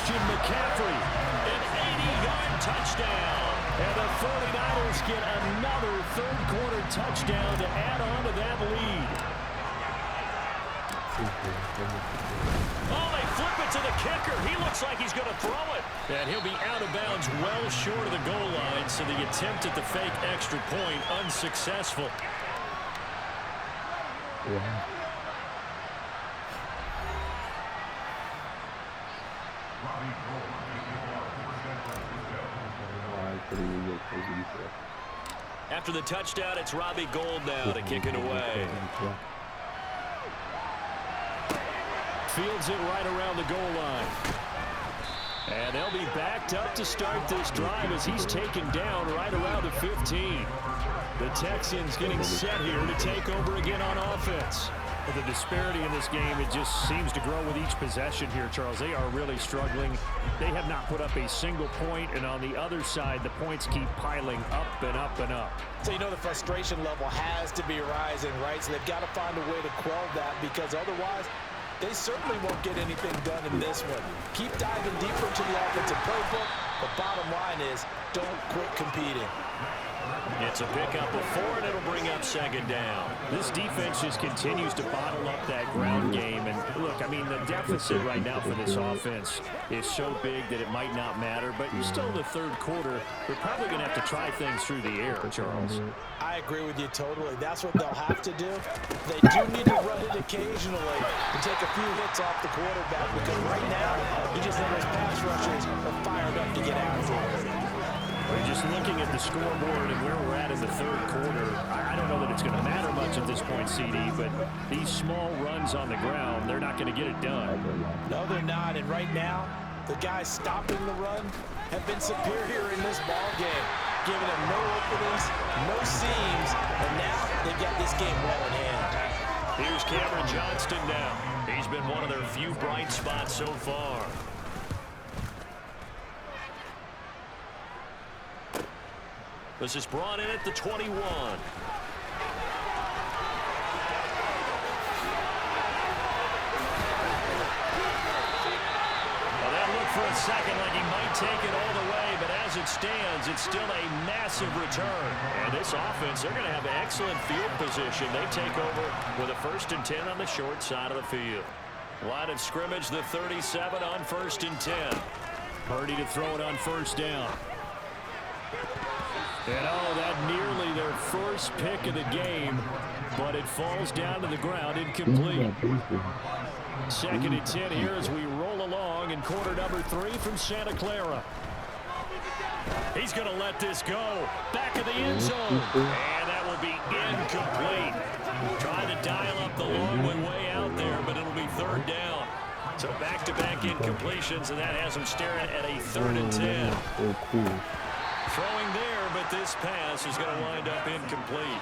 Christian McCaffrey. An 80-yard touchdown. And the 49ers get another third-quarter touchdown to add on to that lead. Oh, they flip it to the kicker. He looks like he's going to throw it. And he'll be out of bounds well short of the goal line, so the attempt at the fake extra point unsuccessful. Yeah. After the touchdown, it's Robbie Gould now to kick it away. Fields it right around the goal line. And they'll be backed up to start this drive as he's taken down right around the 15. The Texans getting set here to take over again on offense. The disparity in this game, it just seems to grow with each possession here, Charles. They are really struggling. They have not put up a single point, and on the other side, the points keep piling up and up and up. So you know the frustration level has to be rising, right? So they've got to find a way to quell that, because otherwise they certainly won't get anything done in this one. Keep diving deeper into the offensive playbook. The bottom line is don't quit competing. It's a pickup of 4, and it'll bring up second down. This defense just continues to bottle up that ground game. And look, I mean, the deficit right now for this offense is so big that it might not matter. But you're still in the third quarter. They're probably going to have to try things through the air, Charles. I agree with you totally. That's what they'll have to do. They do need to run it occasionally and take a few hits off the quarterback, because right now, he just knows those pass rushers are fired up to get after him. Just looking at the scoreboard and where we're at in the third quarter, I don't know that it's going to matter much at this point, CD, but these small runs on the ground, they're not going to get it done. No, they're not. And right now, the guys stopping the run have been superior in this ball game, giving them no openings, no seams, and now they've got this game well in hand. Here's Cameron Johnston now. He's been one of their few bright spots so far. This is brought in at the 21. Well, that looked for a second like he might take it all the way, but as it stands, it's still a massive return. And this offense, they're going to have excellent field position. They take over with a 1st and 10 on the short side of the field. Line of scrimmage, the 37 on 1st and 10. Purdy to throw it on first down. And oh, that nearly their first pick of the game, but it falls down to the ground incomplete. 2nd and 10 here as we roll along in quarter number 3 from Santa Clara. He's going to let this go. Back of the end zone. And that will be incomplete. Trying to dial up the long way out there, but it'll be 3rd down. So back-to-back incompletions, and that has him staring at a 3rd and 10. Throwing there, but this pass is going to wind up incomplete.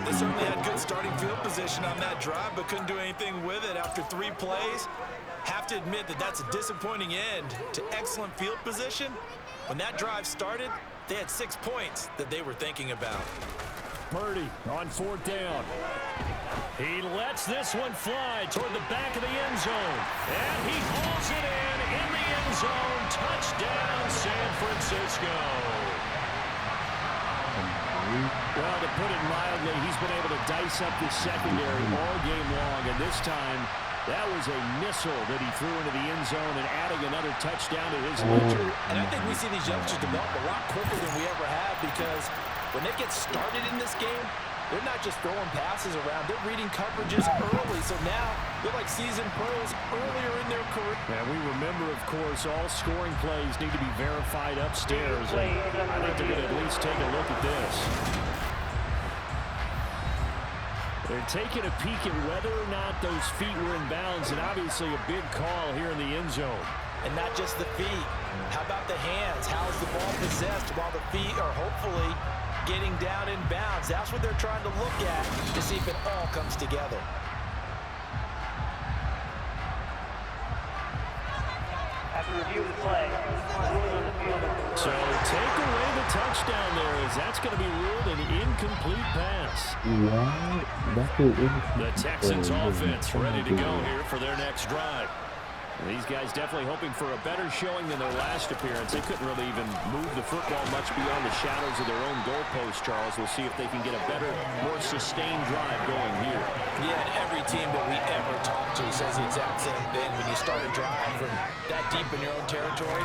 They certainly had good starting field position on that drive, but couldn't do anything with it after 3 plays. Have to admit that that's a disappointing end to excellent field position. When that drive started, they had 6 points that they were thinking about. Purdy on 4th down. He lets this one fly toward the back of the end zone. And he hauls it in the end zone. Touchdown, San Francisco. Well, to put it mildly, he's been able to dice up the secondary all game long. And this time, that was a missile that he threw into the end zone and adding another touchdown to his ledger. And I think we see these youngsters develop a lot quicker than we ever have, because when they get started in this game, they're not just throwing passes around. They're reading coverages early. So now they're like seasoned pros earlier in their career. And we remember, of course, all scoring plays need to be verified upstairs. And I think they're going to at least take a look at this. They're taking a peek at whether or not those feet were in bounds, and obviously a big call here in the end zone. And not just the feet. How about the hands? How is the ball possessed while the feet are hopefully getting down in bounds? That's what they're trying to look at to see if it all comes together. After review of the play, So take away the touchdown there, as that's going to be ruled an incomplete pass. The Texans offense ready to go here for their next drive. These guys definitely hoping for a better showing than their last appearance. They couldn't really even move the football much beyond the shadows of their own goalpost, Charles. We'll see if they can get a better, more sustained drive going here. Yeah, and every team that we ever talk to says the exact same thing. When you start a drive from that deep in your own territory,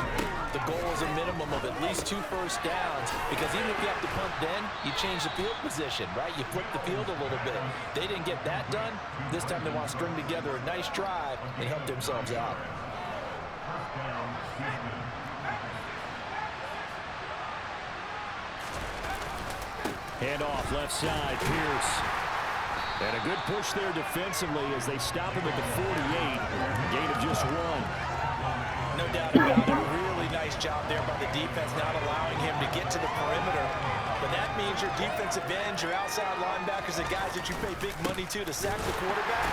the goal is a minimum of at least 2 first downs, because even if you have to punt then, you change the field position, right? You flip the field a little bit. They didn't get that done. This time they want to string together a nice drive and help themselves out. Hand off left side, Pierce. And a good push there defensively as they stop him at the 48. Gain of just 1. No doubt about it. Really nice job there by the defense, not allowing him to get to the perimeter. But that means your defensive ends, your outside linebackers, the guys that you pay big money to sack the quarterback.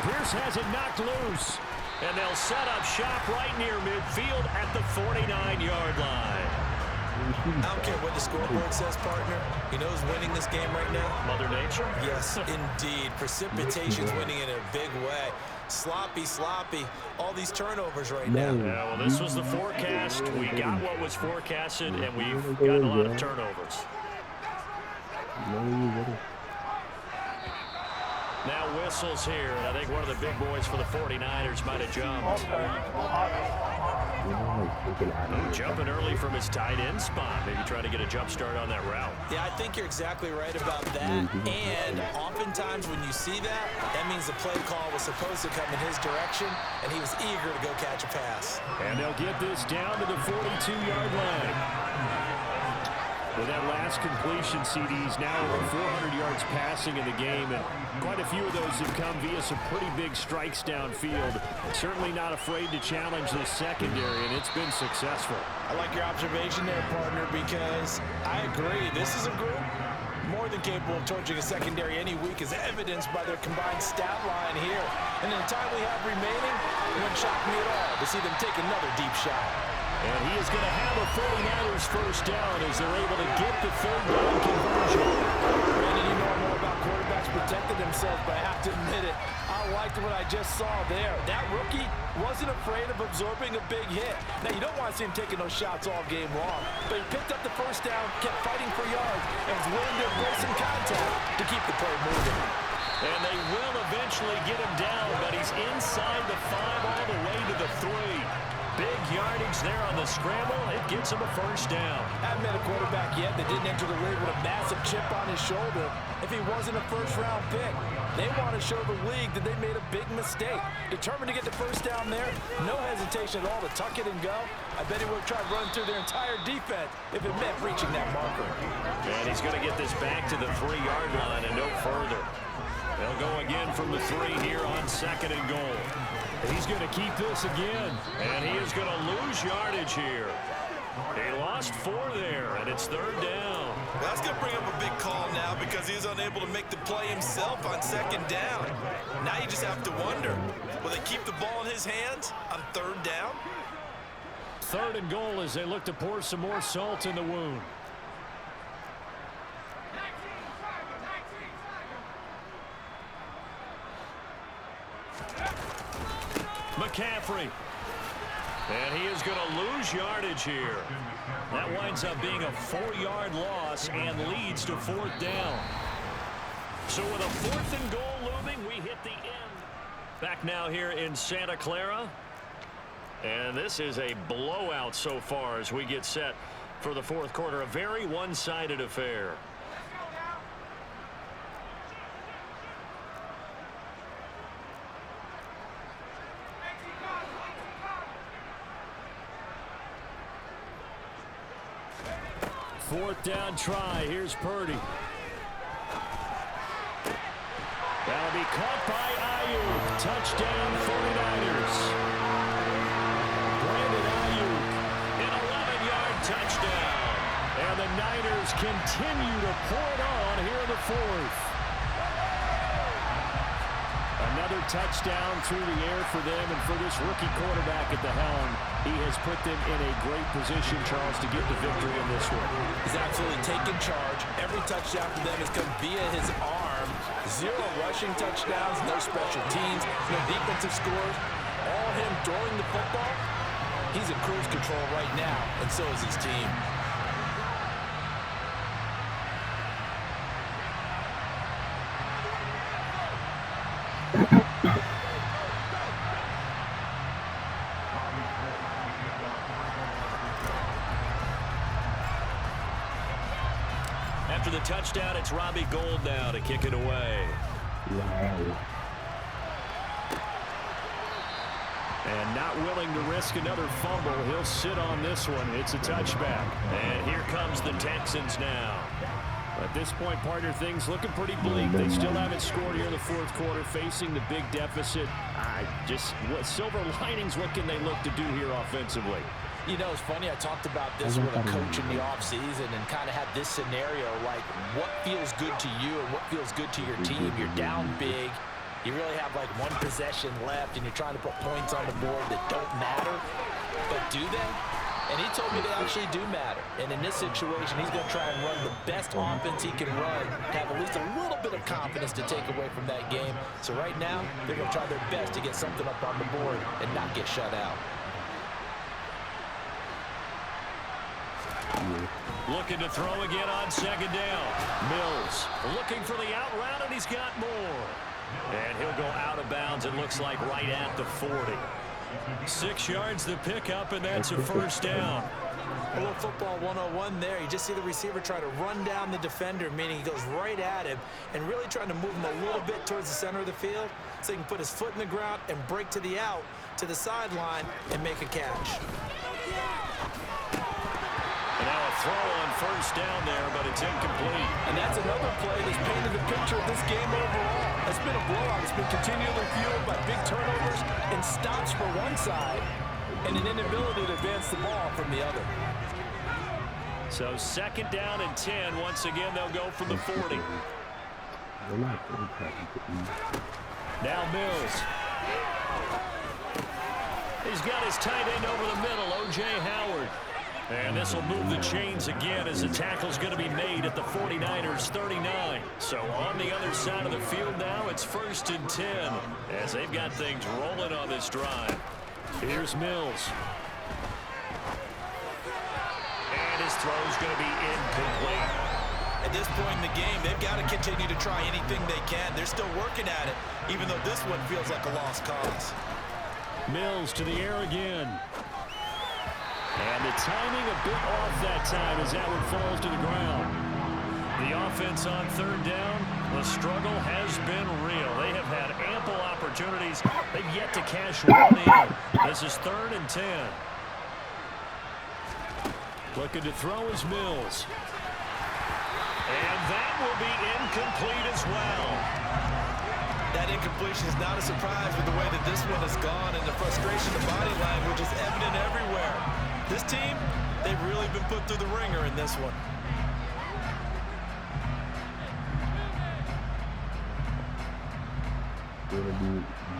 Pierce has it knocked loose. And they'll set up shop right near midfield at the 49-yard line. I don't care what the scoreboard says, partner. You know who's winning this game right now? Mother Nature? Yes, indeed. Precipitation's winning in a big way. Sloppy. All these turnovers right now. Yeah, well, this was the forecast. We got what was forecasted, and we've gotten a lot of turnovers. Now whistles here, and I think one of the big boys for the 49ers might have jumped. Jumping early from his tight end spot. Maybe trying to get a jump start on that route. Yeah, I think you're exactly right about that. And oftentimes when you see that, that means the play call was supposed to come in his direction, and he was eager to go catch a pass. And they'll get this down to the 42-yard line. With that last completion, CD's now over 400 yards passing in the game, and quite a few of those have come via some pretty big strikes downfield. Certainly not afraid to challenge this secondary, and it's been successful. I like your observation there, partner, because I agree. This is a group more than capable of torching a secondary any week, as evidenced by their combined stat line here. And in the time we have remaining, it wouldn't shock me at all to see them take another deep shot. And he is going to have a 49ers first down as they're able to get the third down conversion. Brandon, you know more about quarterbacks protecting themselves, but I have to admit it, I liked what I just saw there. That rookie wasn't afraid of absorbing a big hit. Now, you don't want to see him taking those shots all game long, but he picked up the first down, kept fighting for yards, and was willing to embrace some contact to keep the play moving. And they will eventually get him down, but he's inside the 5 all the way to the 3. Big yardage there on the scramble. It gets him a first down. I haven't met a quarterback yet that didn't enter the league with a massive chip on his shoulder if he wasn't a first-round pick. They want to show the league that they made a big mistake. Determined to get the first down there, no hesitation at all to tuck it and go. I bet he would have tried running through their entire defense if it meant reaching that marker. And he's going to get this back to the 3-yard line and no further. They'll go again from the 3 here on 2nd and goal. He's going to keep this again. And he is going to lose yardage here. He lost 4 there, and it's 3rd down. Well, that's going to bring up a big call now because he's unable to make the play himself on 2nd down. Now you just have to wonder, will they keep the ball in his hands on 3rd down? 3rd and goal as they look to pour some more salt in the wound. McCaffrey. And he is going to lose yardage here. That winds up being a 4-yard loss and leads to 4th down. So with a 4th and goal looming, we hit the end. Back now here in Santa Clara. And this is a blowout so far as we get set for the 4th quarter. A very one-sided affair. Fourth down try. Here's Purdy. That'll be caught by Ayuk. Touchdown 49ers. Brandon Ayuk, an 11-yard touchdown. And the Niners continue to pour it on here in the 4th. Another touchdown through the air for them, and for this rookie quarterback at the helm, he has put them in a great position, Charles, to get the victory in this one. He's absolutely taken charge. Every touchdown for them has come via his arm. 0 rushing touchdowns, no special teams, no defensive scores. all him throwing the football, he's in cruise control right now, and so is his team. After the touchdown, it's Robbie Gould now to kick it away. And not willing to risk another fumble, he'll sit on this one. It's a touchback. And here comes the Texans now. At this point, partner, things looking pretty bleak. They still haven't scored here in the fourth quarter, facing the big deficit. What silver linings, what can they look to do here offensively? You know, it's funny, I talked about this with a coach in the offseason and kind of had this scenario, like what feels good to you and what feels good to your team. You're down big. You really have like one possession left, and you're trying to put points on the board that don't matter. But do they? And he told me they actually do matter. And in this situation, he's going to try and run the best offense he can run to have at least a little bit of confidence to take away from that game. So right now, they're going to try their best to get something up on the board and not get shut out. Looking to throw again on second down. Mills looking for the out route, and he's got more. And he'll go out of bounds, it looks like, right at the 40. 6 yards the pickup, and that's a first down. A little football 101 there. You just see the receiver try to run down the defender, meaning he goes right at him and really trying to move him a little bit towards the center of the field so he can put his foot in the ground and break to the out, to the sideline, and make a catch. And now a throw on first down there, but it's incomplete. And that's another play that's painted the picture of this game overall. It's been a blowout. It's been continually fueled by big turnovers and stops for one side and an inability to advance the ball from the other. So second down and 10. Once again, they'll go from the 40. Now Mills. He's got his tight end over the middle, O.J. Howard. And this will move the chains again as the tackle's going to be made at the 49ers 39. So on the other side of the field now, it's first and 10 as they've got things rolling on this drive. Here's Mills. And his throw's going to be incomplete. At this point in the game, they've got to continue to try anything they can. They're still working at it, even though this one feels like a lost cause. Mills to the air again. And the timing a bit off that time as that one falls to the ground. The offense on third down, the struggle has been real. They have had ample opportunities. They've yet to cash one in. This is third and 10. Looking to throw is Mills. And that will be incomplete as well. That incompletion is not a surprise with the way that this one has gone, and the frustration, the body language is evident everywhere. This team, they've really been put through the ringer in this one.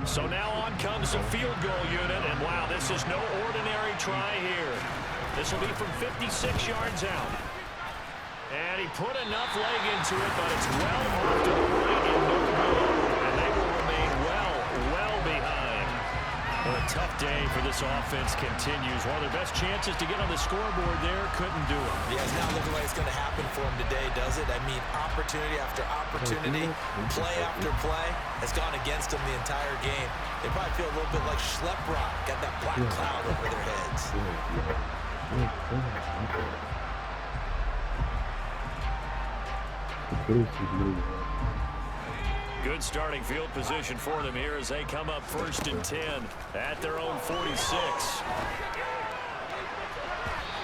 So now on comes the field goal unit, and wow, this is no ordinary try here. This will be from 56 yards out. And he put enough leg into it, but it's well off to the right and no good. And they will remain well behind. Well, a tough day for this offense continues. One of their best chances to get on the scoreboard there, couldn't do it. Yeah, it's not looking like it's going to happen for him today, does it? I mean, opportunity after opportunity, play after play has gone against them the entire game. They probably feel a little bit like Schlep Rock, got that black cloud over their heads. Good starting field position for them here as they come up first and 10 at their own 46.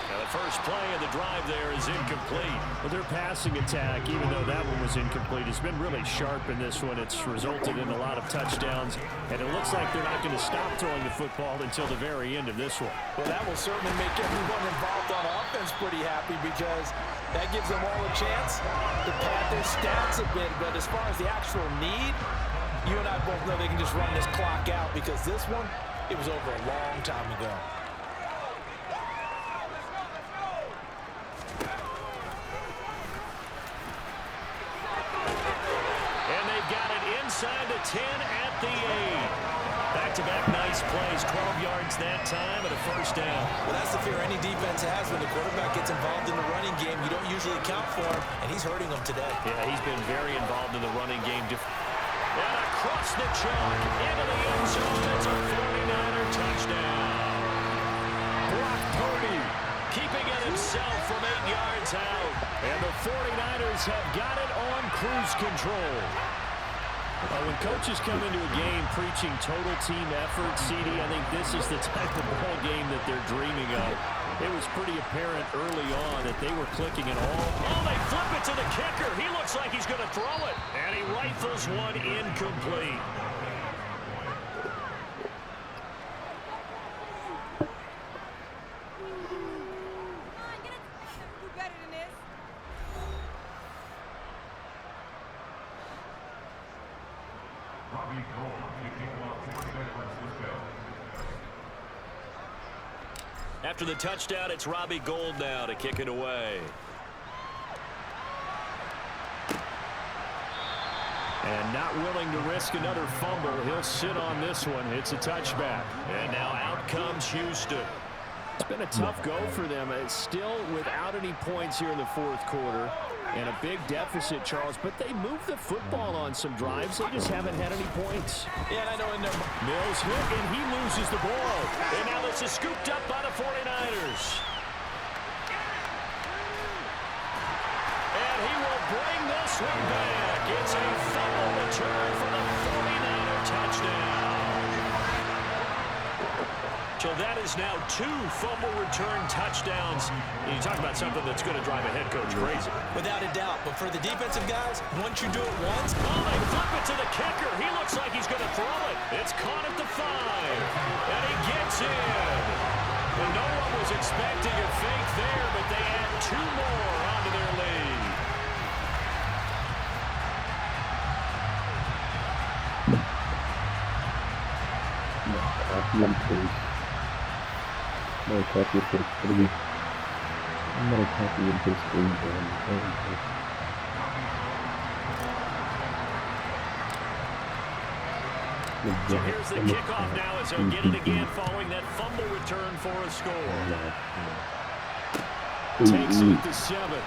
Now the first play of the drive there is incomplete. Well, their passing attack, even though that one was incomplete, has been really sharp in this one. It's resulted in a lot of touchdowns, and it looks like they're not going to stop throwing the football until the very end of this one. Well, that will certainly make everyone involved on offense pretty happy because that gives them all a chance to pad their stats a bit. But as far as the actual need, you and I both know they can just run this clock out because this one, it was over a long time ago. And they've got it inside the 10 at the 8. Back-to-back nice plays, 12 yards that time and a first down. Well, that's the fear any defense has when the quarterback gets involved in the running game. You don't usually account for him, and he's hurting them today. Yeah, he's been very involved in the running game. And across the chalk, into the end zone. It's a 49er touchdown. Brock Purdy keeping it himself from 8 yards out. And the 49ers have got it on cruise control. When coaches come into a game preaching total team effort, CD, I think this is the type of ball game that they're dreaming of. It was pretty apparent early on that they were clicking it all. Oh, they flip it to the kicker. He looks like he's going to throw it. And he rifles one incomplete. After the touchdown, it's Robbie Gould now to kick it away. And not willing to risk another fumble. He'll sit on this one. It's a touchback. And now out comes Houston. It's been a tough go for them. It's still without any points here in the fourth quarter. And a big deficit, Charles. But they moved the football on some drives. They just haven't had any points. Yeah, and I know in there. Mills hit, and he loses the ball. And now this is scooped up by the 49ers. And he will bring this one back. It's a fumble return for the 49er touchdown. So that is now 2 fumble return touchdowns. You talk about something that's going to drive a head coach crazy. Without a doubt. But for the defensive guys, once you do it once. Oh, they flip it to the kicker. He looks like he's going to throw it. It's caught at the 5. And he gets in. And no one was expecting a fake there, but they add 2 more onto their lead. I'm going to copy and paste 3. I'm going to copy and paste 3 down. So here's the kickoff now as they'll get it again following that fumble return for a score. Takes it to 7.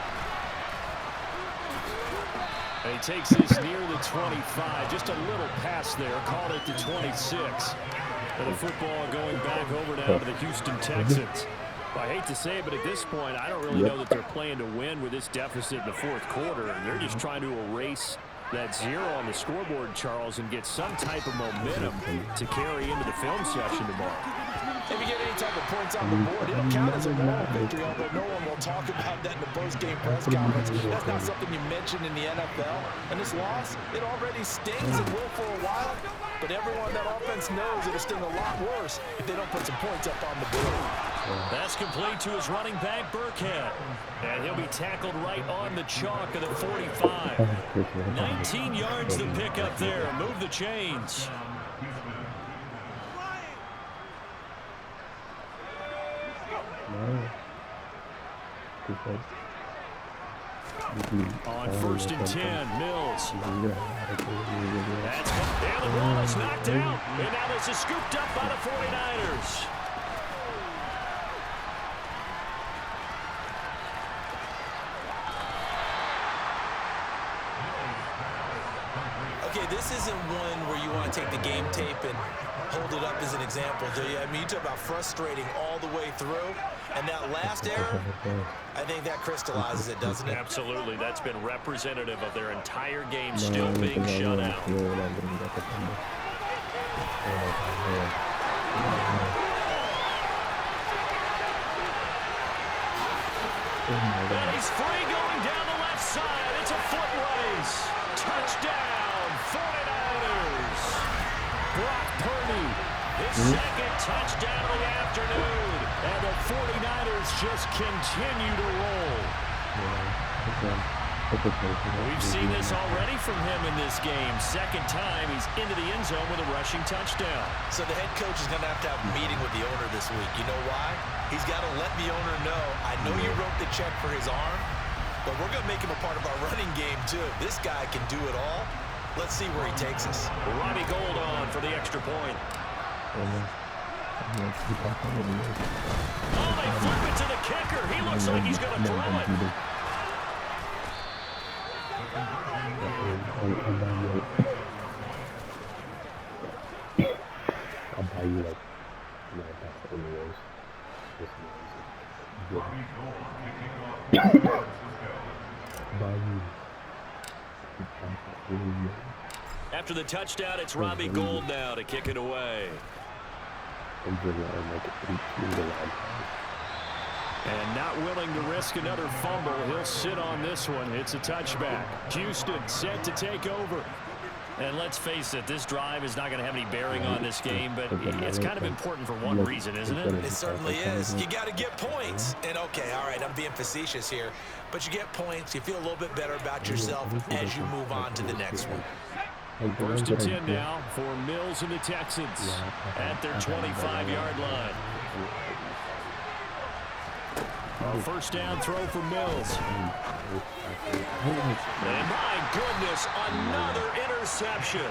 And he takes this near the 25. Just a little pass there. Called it to 26. And the football going back over now to the Houston Texans. Well, I hate to say it, but at this point, I don't really know that they're playing to win with this deficit in the fourth quarter. And they're just trying to erase that 0 on the scoreboard, Charles, and get some type of momentum to carry into the film session tomorrow. If you get any type of points on the board, it'll count as a moral victory, although no one will talk about that in the post-game press conference. That's not something you mention in the NFL. And this loss, it already stings and will for a while, but everyone that offense knows it'll sting a lot worse if they don't put some points up on the board. That's complete to his running back, Burkhead. And he'll be tackled right on the chalk of the 45. 19 yards to pick up there. Move the chains. On 1st and 10, Mills. That's and the ball is knocked out. And now this is scooped up by the 49ers. Okay, this isn't one where you want to take the game tape and hold it up as an example, do you? I mean, you talk about frustrating all the way through. And that last error, I think that crystallizes it, doesn't it? Absolutely. That's been representative of their entire game still being shut out. And he's free going down the left side. It's a foot race. Touchdown, 49ers. Brock Purdy, his second touchdown of the afternoon. And the 49ers just continue to roll. We've seen this already from him in this game. Second time he's into the end zone with a rushing touchdown. So the head coach is going to have a meeting with the owner this week. You know why? He's got to let the owner know, I know you wrote the check for his arm, but we're going to make him a part of our running game too. This guy can do it all. Let's see where he takes us. Robbie Gould on for the extra point. Oh, they flip it to the kicker. He looks like he's going to throw it. I'll buy you like that's anyways. Buy you. After the touchdown, it's Robbie Gould now to kick it away. And not willing to risk another fumble. He'll sit on this one. It's a touchback. Houston set to take over. And let's face it, this drive is not going to have any bearing on this game, but it's kind of important for one reason, isn't it? It certainly is. You got to get points. And, okay, all right, I'm being facetious here. But you get points. You feel a little bit better about yourself as you move on to the next one. First and 10 now for Mills and the Texans at their 25-yard line. First down throw for Mills. And my goodness, another interception.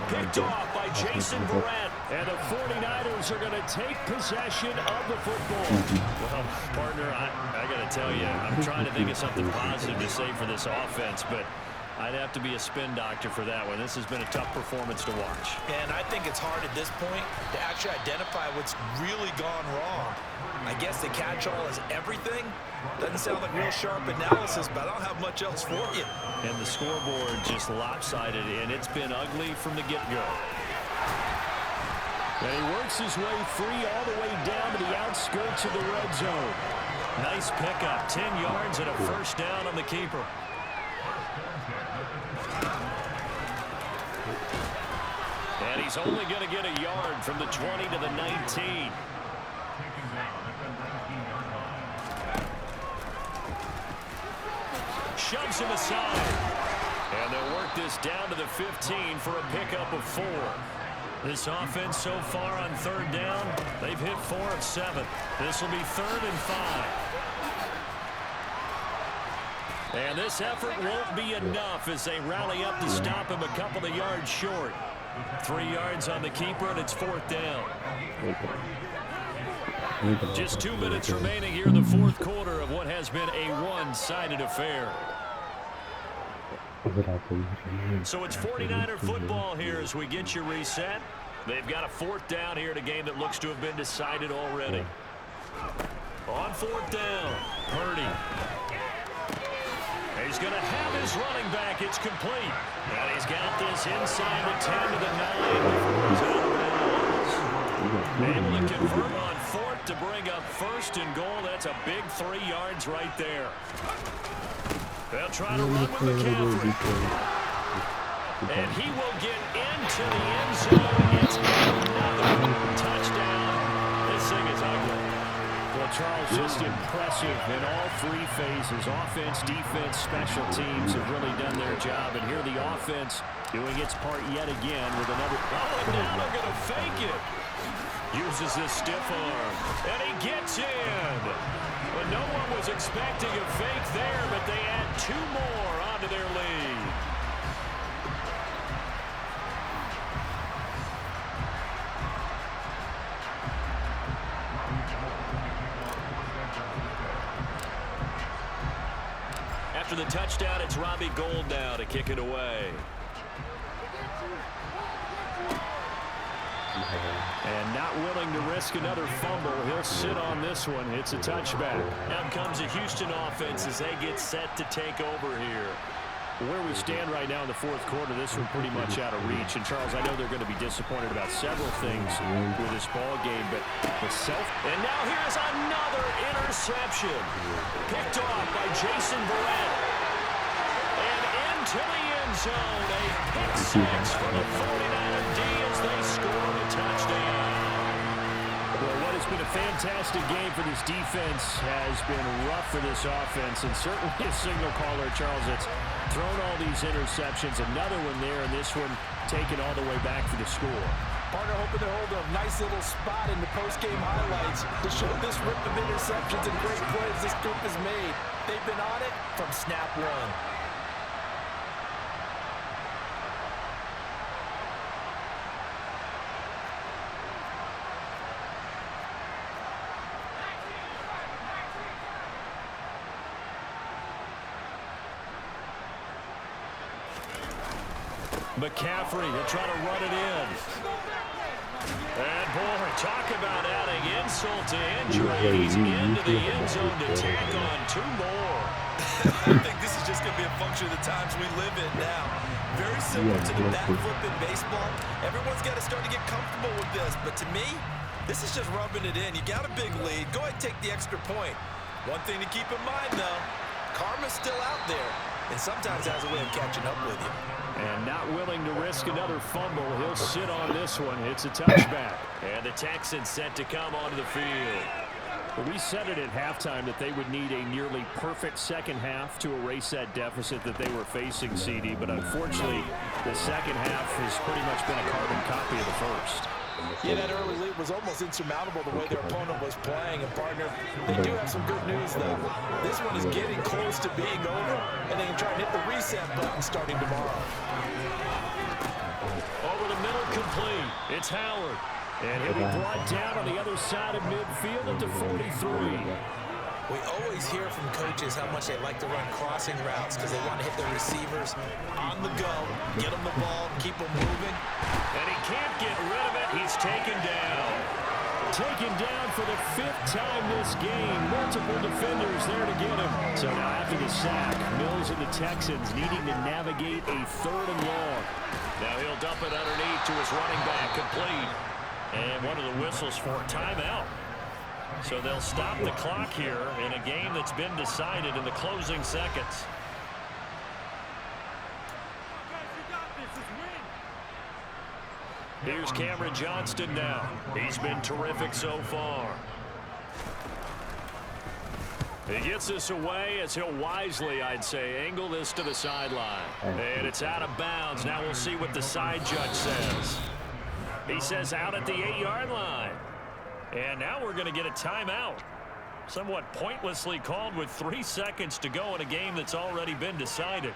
Picked off by Jason Verrett. And the 49ers are going to take possession of the football. Well, partner, I got to tell you, I'm trying to think of something positive to say for this offense, but I'd have to be a spin doctor for that one. This has been a tough performance to watch. And I think it's hard at this point to actually identify what's really gone wrong. I guess the catch-all is everything. Doesn't sound like real sharp analysis, but I don't have much else for you. And the scoreboard just lopsided, and it's been ugly from the get-go. And he works his way free all the way down to the outskirts of the red zone. Nice pickup, 10 yards and a first down on the keeper. And he's only going to get a yard from the 20 to the 19. Shoves him aside. And they'll work this down to the 15 for a pickup of 4. This offense so far on third down, they've hit 4 of 7. This will be 3rd and 5. And this effort won't be enough as they rally up to stop him a couple of yards short. 3 yards on the keeper, and it's 4th down. Just 2 minutes remaining here in the 4th quarter of what has been a one-sided affair. So it's 49er football here as we get you reset. They've got a 4th down here in a game that looks to have been decided already. On 4th down, Purdy. He's going to have his running back. It's complete. And he's got this inside the 10 to the 9 before he's out of bounds. Able to convert on 4th to bring up 1st and goal. That's a big 3 yards right there. They'll try to run with McCaffrey. And he will get into the end zone. It's another touchdown. This thing is ugly. Well, Charles, just impressive in all 3 phases. Offense, defense, special teams have really done their job. And here the offense doing its part yet again with another. Oh, and now they're going to fake it. Uses his stiff arm. And he gets in. But no one was expecting a fake there, but they add 2 more onto their lead. After the touchdown, it's Robbie Gould now to kick it away. And not willing to risk another fumble. He'll sit on this one. It's a touchback. Out comes the Houston offense as they get set to take over here. Where we stand right now in the 4th quarter, this one pretty much out of reach. And, Charles, I know they're going to be disappointed about several things with this ball game, but the And now here's another interception. Picked off by Jason Verrett. And into the end zone. A pick 6 for the 49er D as they score the touchdown. Well, what has been a fantastic game for this defense has been rough for this offense, and certainly a signal caller, Charles, that's thrown all these interceptions. Another one there, and this one taken all the way back for the score. Partner hoping to hold a nice little spot in the post-game highlights to show this rip of interceptions and great plays this group has made. They've been on it from snap 1. McCaffrey, he'll try to run it in. And, boy, talk about adding insult to injury. He's into the end zone to tack on 2 more. I think this is just going to be a function of the times we live in now. Very similar to the bat flip in baseball. Everyone's got to start to get comfortable with this. But to me, this is just rubbing it in. You got a big lead. Go ahead and take the extra point. One thing to keep in mind, though, karma's still out there. And sometimes has a way of catching up with you. And not willing to risk another fumble. He'll sit on this one. It's a touchback. And the Texans set to come onto the field. Well, we said it at halftime that they would need a nearly perfect second half to erase that deficit that they were facing, CD. But unfortunately, the second half has pretty much been a carbon copy of the first. Yeah, that early lead was almost insurmountable the way their opponent was playing. And, partner, they do have some good news, though. This one is getting close to being over, and they can try and hit the reset button starting tomorrow. Over the middle, complete. It's Howard. And he'll be brought down on the other side of midfield at the 43. We always hear from coaches how much they like to run crossing routes because they want to hit their receivers on the go, get them the ball, keep them moving. And he can't get rid of it. He's taken down. Taken down for the 5th time this game. Multiple defenders there to get him. So now after the sack, Mills and the Texans needing to navigate a 3rd and long. Now he'll dump it underneath to his running back, complete. And one of the whistles for timeout. So they'll stop the clock here in a game that's been decided in the closing seconds. Here's Cameron Johnston now. He's been terrific so far. He gets this away as he'll wisely, I'd say, angle this to the sideline. And it's out of bounds. Now we'll see what the side judge says. He says out at the 8-yard line. And now we're going to get a timeout. Somewhat pointlessly called with 3 seconds to go in a game that's already been decided.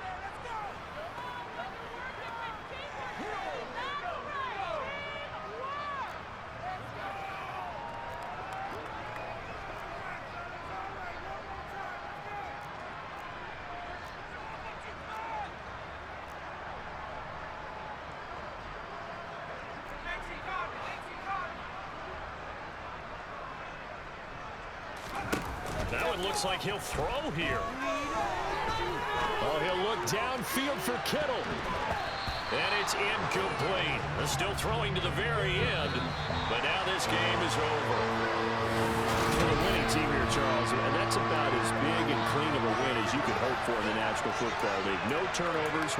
Now it looks like he'll throw here. Oh, he'll look downfield for Kittle. And it's incomplete. They're still throwing to the very end. But now this game is over. They're a winning team here, Charles. And that's about as big and clean of a win as you could hope for in the National Football League. No turnovers.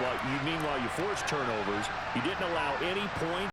Meanwhile, you forced turnovers. You didn't allow any points.